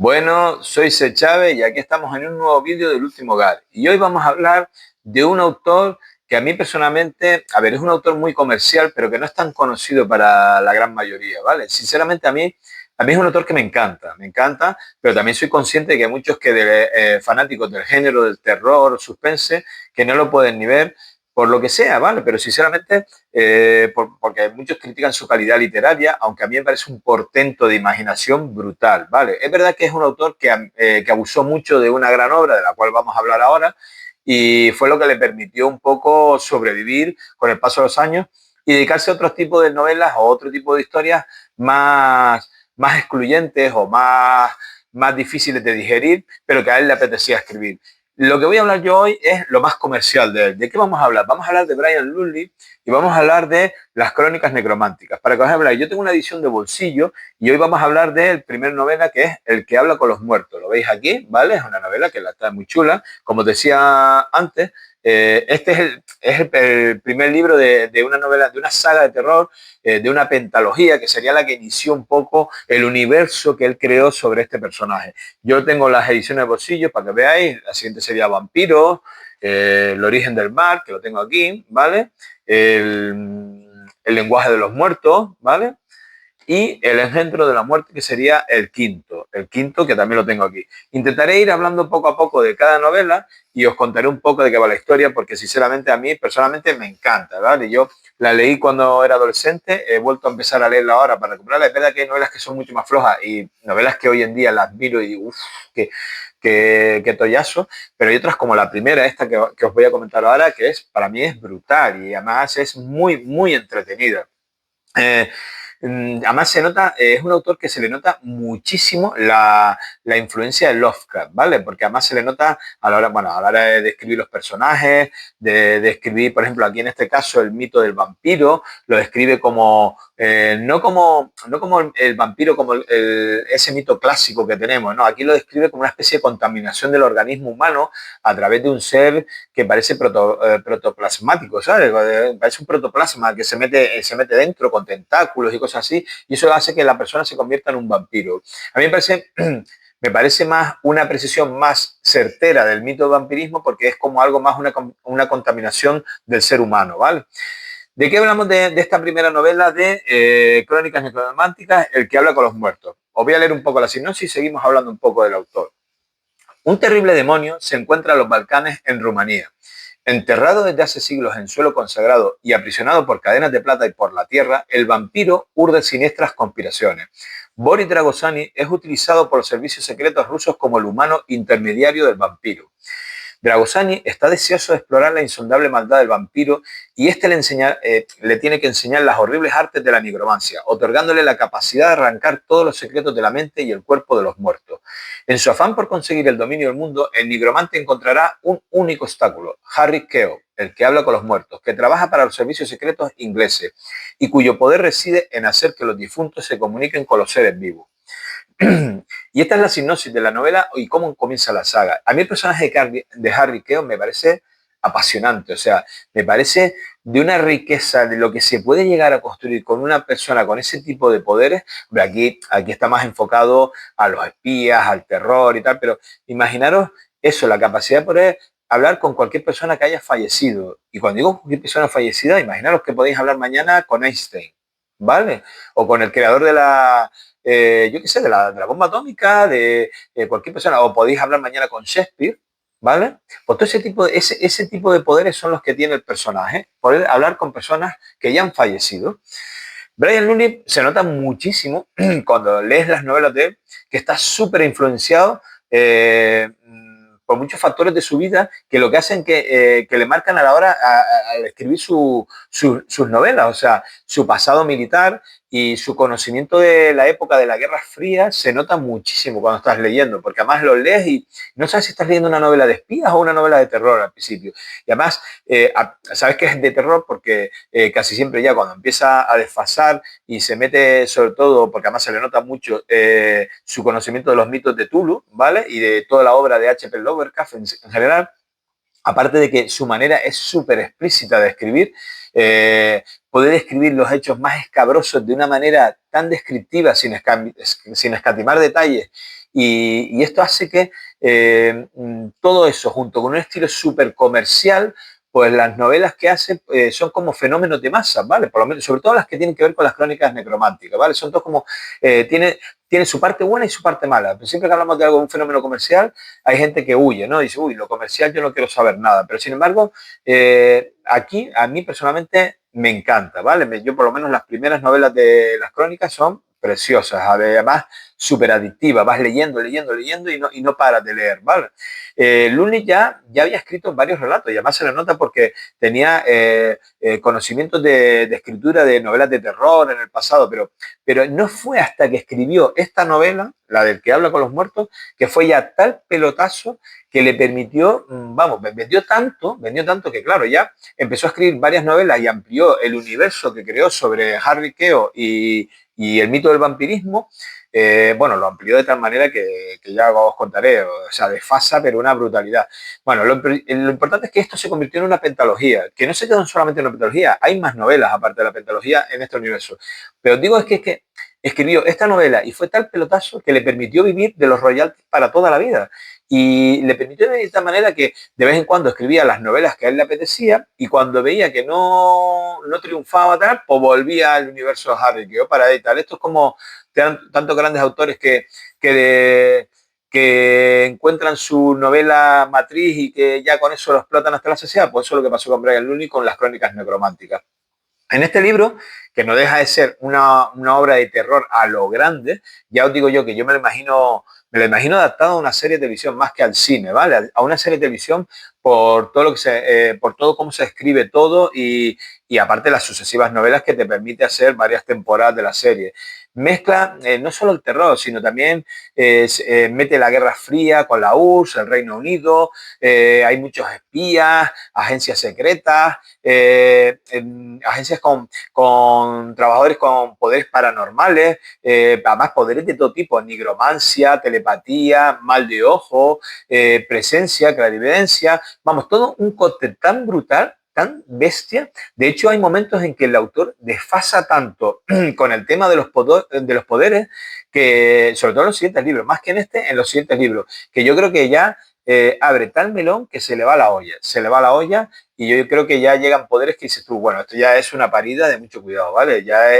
Bueno, soy C. Chávez y aquí estamos en un nuevo vídeo del Último Hogar. Y hoy vamos a hablar de un autor que a mí personalmente, es un autor muy comercial, pero que no es tan conocido para la gran mayoría, ¿vale? Sinceramente a mí es un autor que me encanta, pero también soy consciente de que hay muchos fanáticos del género, del terror, suspense, que no lo pueden ni ver por lo que sea, ¿vale? Pero sinceramente porque muchos critican su calidad literaria, aunque a mí me parece un portento de imaginación brutal, ¿vale? Es verdad que es un autor que abusó mucho de una gran obra, de la cual vamos a hablar ahora, y fue lo que le permitió un poco sobrevivir con el paso de los años y dedicarse a otros tipos de novelas o otro tipo de historias más excluyentes o más difíciles de digerir, pero que a él le apetecía escribir. Lo que voy a hablar yo hoy es lo más comercial de él. ¿De qué vamos a hablar? Vamos a hablar de Brian Ludley y vamos a hablar de las crónicas necrománticas. Para que os hable, yo tengo una edición de bolsillo y hoy vamos a hablar del primer novela, que es El que habla con los muertos. Lo veis aquí, ¿vale? Es una novela que está muy chula. Como os decía antes, este es el primer libro de una novela, de una saga de terror, de una pentalogía, que sería la que inició un poco el universo que él creó sobre este personaje. Yo tengo las ediciones de bolsillo para que veáis. La siguiente sería Vampiros, El origen del mal, que lo tengo aquí, ¿vale? El lenguaje de los muertos, ¿vale? Y el engendro de la muerte, que sería el quinto que también lo tengo aquí. Intentaré ir hablando poco a poco de cada novela y os contaré un poco de qué va la historia, porque sinceramente a mí personalmente me encanta, ¿vale? Yo la leí cuando era adolescente, he vuelto a empezar a leerla ahora para recuperarla. Es verdad que hay novelas que son mucho más flojas y novelas que hoy en día las miro y digo, uff, qué tollazo, pero hay otras como la primera, esta que os voy a comentar ahora, que para mí es brutal y además es muy entretenida. Eh, Además se nota, es un autor que se le nota muchísimo la influencia de Lovecraft, ¿vale? Porque además se le nota a la hora, bueno, a la hora de describir los personajes, de escribir, por ejemplo, aquí en este caso, el mito del vampiro, lo describe como, no como el vampiro, como ese mito clásico que tenemos, ¿no? Aquí lo describe como una especie de contaminación del organismo humano a través de un ser que parece protoplasmático, ¿sabes? Parece un protoplasma que se mete dentro con tentáculos y cosas así, y eso hace que la persona se convierta en un vampiro. A mí me parece más una precisión más certera del mito del vampirismo, porque es como algo más una contaminación del ser humano, ¿vale? ¿De qué hablamos de esta primera novela de Crónicas Necrománticas, El que habla con los muertos? Os voy a leer un poco la sinopsis y seguimos hablando un poco del autor. Un terrible demonio se encuentra en los Balcanes, en Rumanía. Enterrado desde hace siglos en suelo consagrado y aprisionado por cadenas de plata y por la tierra, el vampiro urde siniestras conspiraciones. Boris Dragosani es utilizado por los servicios secretos rusos como el humano intermediario del vampiro. Dragosani está deseoso de explorar la insondable maldad del vampiro y le tiene que enseñar las horribles artes de la nigromancia, otorgándole la capacidad de arrancar todos los secretos de la mente y el cuerpo de los muertos. En su afán por conseguir el dominio del mundo, el nigromante encontrará un único obstáculo: Harry Keo, el que habla con los muertos, que trabaja para los servicios secretos ingleses y cuyo poder reside en hacer que los difuntos se comuniquen con los seres vivos. Y esta es la sinopsis de la novela y cómo comienza la saga. A mí el personaje de Harry Keogh me parece apasionante, o sea, me parece de una riqueza de lo que se puede llegar a construir con una persona con ese tipo de poderes. Aquí está más enfocado a los espías, al terror y tal, pero imaginaros eso, la capacidad de poder hablar con cualquier persona que haya fallecido. Y cuando digo cualquier persona fallecida, imaginaros que podéis hablar mañana con Einstein, ¿vale? O con el creador yo qué sé, de la bomba atómica, de cualquier persona, o podéis hablar mañana con Shakespeare, ¿vale? Pues todo ese tipo de poderes son los que tiene el personaje, poder hablar con personas que ya han fallecido. Brian Ludley se nota muchísimo cuando lees las novelas de él, que está súper influenciado por muchos factores de su vida, que lo que hacen que le marcan a la hora al escribir sus novelas, o sea, su pasado militar y su conocimiento de la época de la Guerra Fría se nota muchísimo cuando estás leyendo, porque además lo lees y no sabes si estás leyendo una novela de espías o una novela de terror al principio. Y además, sabes que es de terror porque casi siempre ya cuando empieza a desfasar y se mete, sobre todo, porque además se le nota mucho su conocimiento de los mitos de Tulu, ¿vale? Y de toda la obra de H.P. Lovecraft en general, aparte de que su manera es súper explícita de escribir, puede describir los hechos más escabrosos de una manera tan descriptiva, sin escatimar detalles, y esto hace que todo eso, junto con un estilo súper comercial, pues las novelas que hace son como fenómenos de masa, ¿vale? Por lo menos, sobre todo las que tienen que ver con las crónicas necrománticas, ¿vale? Son todos como, tiene su parte buena y su parte mala. Pero siempre que hablamos de algo, un fenómeno comercial, hay gente que huye, ¿no? Dice, uy, lo comercial yo no quiero saber nada. Pero sin embargo, aquí a mí personalmente me encanta, ¿vale? Yo por lo menos las primeras novelas de las crónicas son preciosas, además súper adictivas, vas leyendo, leyendo, leyendo y no paras de leer, ¿vale? Lully ya había escrito varios relatos y además se le nota porque tenía conocimientos de escritura de novelas de terror en el pasado, pero no fue hasta que escribió esta novela, la del que habla con los muertos, que fue ya tal pelotazo que le permitió, vamos, vendió tanto que claro, ya empezó a escribir varias novelas y amplió el universo que creó sobre Harry Queo y el mito del vampirismo. Bueno, lo amplió de tal manera que ya os contaré, o sea, desfasa, pero una brutalidad. Bueno, lo importante es que esto se convirtió en una pentalogía, que no se quedó solamente en una pentalogía, hay más novelas aparte de la pentalogía en este universo. Pero os digo es que escribió esta novela y fue tal pelotazo que le permitió vivir de los royalties para toda la vida. Y le permitió vivir de tal manera que de vez en cuando escribía las novelas que a él le apetecía y cuando veía que no triunfaba tal, pues volvía al universo de Harry, que yo para él tal. Esto es como tantos grandes autores que encuentran su novela matriz y que ya con eso lo explotan hasta la saciedad, pues eso es lo que pasó con Brian Looney con las crónicas necrománticas. En este libro, que no deja de ser una obra de terror a lo grande, ya os digo yo que yo me lo imagino adaptado a una serie de televisión más que al cine, ¿vale? A una serie de televisión por todo por todo cómo se escribe todo y aparte las sucesivas novelas que te permite hacer varias temporadas de la serie. Mezcla no solo el terror, sino también mete la Guerra Fría con la URSS, el Reino Unido, hay muchos espías, agencias secretas, agencias con trabajadores con poderes paranormales, además poderes de todo tipo, nigromancia, telepatía, mal de ojo, presencia, clarividencia, vamos, todo un cóctel tan brutal, tan bestia. De hecho, hay momentos en que el autor desfasa tanto con el tema de los poderes, que, sobre todo en los siguientes libros, más que en este, en los siguientes libros, que yo creo que ya abre tal melón que se le va la olla, y yo creo que ya llegan poderes que dices tú, bueno, esto ya es una parida de mucho cuidado, ¿vale? Ya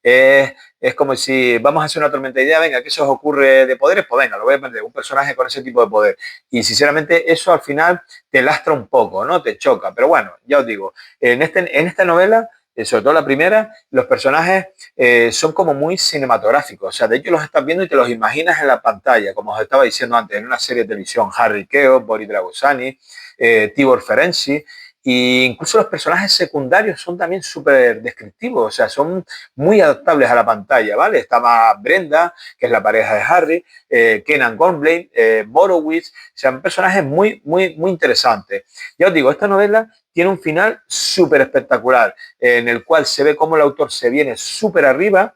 es como si vamos a hacer una tormenta de idea, venga, ¿qué se os ocurre de poderes? Pues venga, lo voy a aprender, un personaje con ese tipo de poder. Y sinceramente eso al final te lastra un poco, ¿no? Te choca. Pero bueno, ya os digo, en esta novela, sobre todo la primera, los personajes son como muy cinematográficos. O sea, de hecho los estás viendo y te los imaginas en la pantalla, como os estaba diciendo antes, en una serie de televisión, Harry Queo, Boris Dragosani, Tibor Ferenczi, e incluso los personajes secundarios son también súper descriptivos, o sea, son muy adaptables a la pantalla, ¿vale? Estaba Brenda, que es la pareja de Harry, Kenan Gormley, Borowitz, o sea, personajes muy interesantes. Ya os digo, esta novela tiene un final súper espectacular, en el cual se ve cómo el autor se viene súper arriba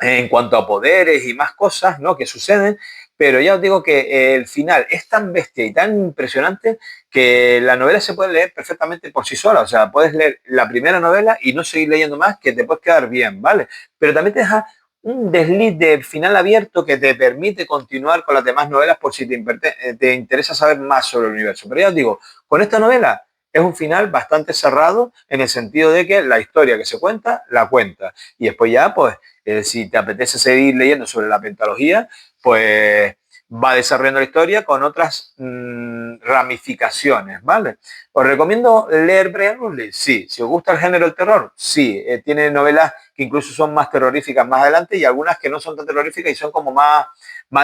en cuanto a poderes y más cosas, ¿no?, que suceden, pero ya os digo que el final es tan bestia y tan impresionante que la novela se puede leer perfectamente por sí sola, o sea, puedes leer la primera novela y no seguir leyendo más, que te puedes quedar bien, ¿vale? Pero también te deja un desliz de final abierto que te permite continuar con las demás novelas por si te interesa saber más sobre el universo. Pero ya os digo, con esta novela es un final bastante cerrado en el sentido de que la historia que se cuenta, la cuenta. Y después ya, pues, si te apetece seguir leyendo sobre la pentalogía, pues va desarrollando la historia con otras ramificaciones, ¿vale? ¿Os recomiendo leer Brian Rusley? Sí. Si os gusta el género del terror, sí. Tiene novelas que incluso son más terroríficas más adelante y algunas que no son tan terroríficas y son como más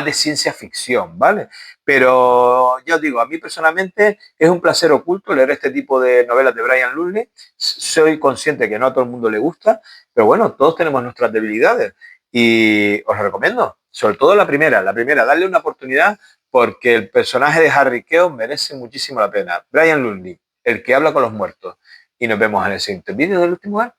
de ciencia ficción, ¿vale? Pero ya os digo, a mí personalmente es un placer oculto leer este tipo de novelas de Brian Rusley. Soy consciente que no a todo el mundo le gusta, pero bueno, todos tenemos nuestras debilidades y os lo recomiendo. Sobre todo la primera, darle una oportunidad porque el personaje de Harry Queo merece muchísimo la pena. Brian Lundy, el que habla con los muertos. Y nos vemos en el siguiente vídeo del último lugar.